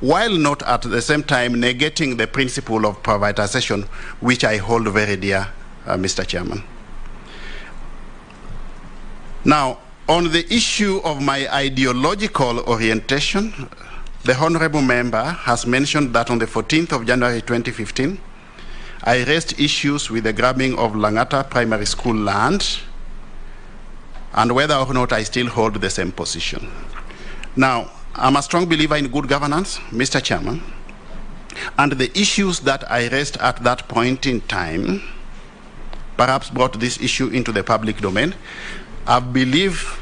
while not at the same time negating the principle of privatization, which I hold very dear, Mr. Chairman. Now, on the issue of my ideological orientation, the honorable member has mentioned that on the 14th of January 2015, I raised issues with the grabbing of Langata Primary School land, and whether or not I still hold the same position. Now, I'm a strong believer in good governance, Mr. Chairman, and the issues that I raised at that point in time perhaps brought this issue into the public domain. I believe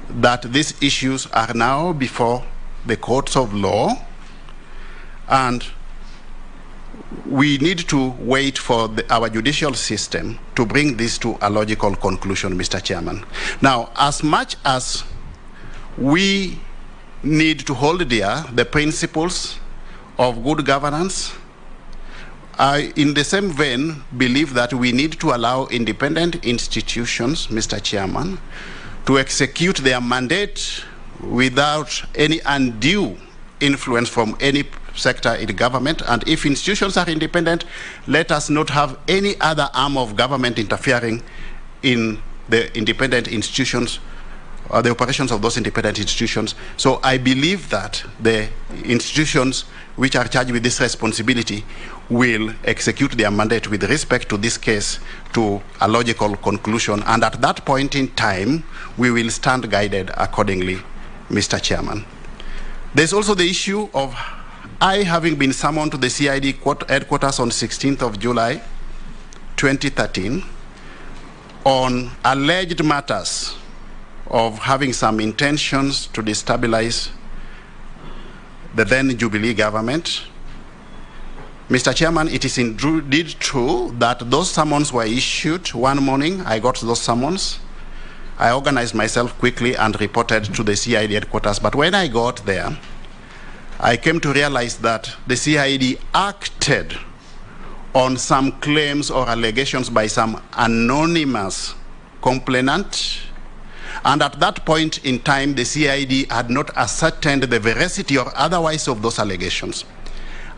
that these issues are now before the courts of law, and we need to wait for our judicial system to bring this to a logical conclusion, Mr. Chairman. Now, as much as we need to hold dear the principles of good governance, I, in the same vein, believe that we need to allow independent institutions, Mr. Chairman, to execute their mandate without any undue influence from any sector in government. And if institutions are independent, let us not have any other arm of government interfering in the independent institutions or the operations of those independent institutions. So I believe that the institutions which are charged with this responsibility will execute their mandate with respect to this case to a logical conclusion. And at that point in time, we will stand guided accordingly, Mr. Chairman. There's also the issue of I having been summoned to the CID headquarters on 16th of July 2013 on alleged matters of having some intentions to destabilize the then Jubilee government. Mr. Chairman, it is indeed true that those summons were issued one morning. I got those summons. I organized myself quickly and reported to the CID headquarters. But when I got there, I came to realize that the CID acted on some claims or allegations by some anonymous complainant. And at that point in time, the CID had not ascertained the veracity or otherwise of those allegations.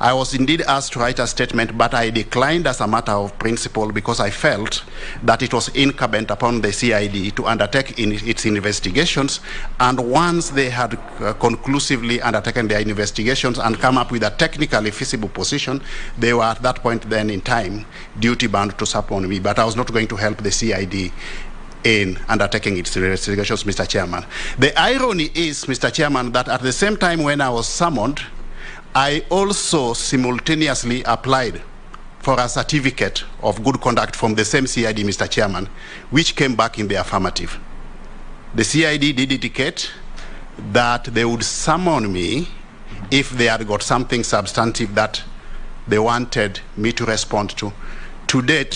I was indeed asked to write a statement, but I declined as a matter of principle because I felt that it was incumbent upon the CID to undertake its investigations. And once they had conclusively undertaken their investigations and come up with a technically feasible position, they were at that point then in time duty-bound to support me. But I was not going to help the CID in undertaking its investigations, Mr. Chairman. The irony is, Mr. Chairman, that at the same time when I was summoned, I also simultaneously applied for a certificate of good conduct from the same CID, Mr. Chairman, which came back in the affirmative. The CID did indicate that they would summon me if they had got something substantive that they wanted me to respond to. To date,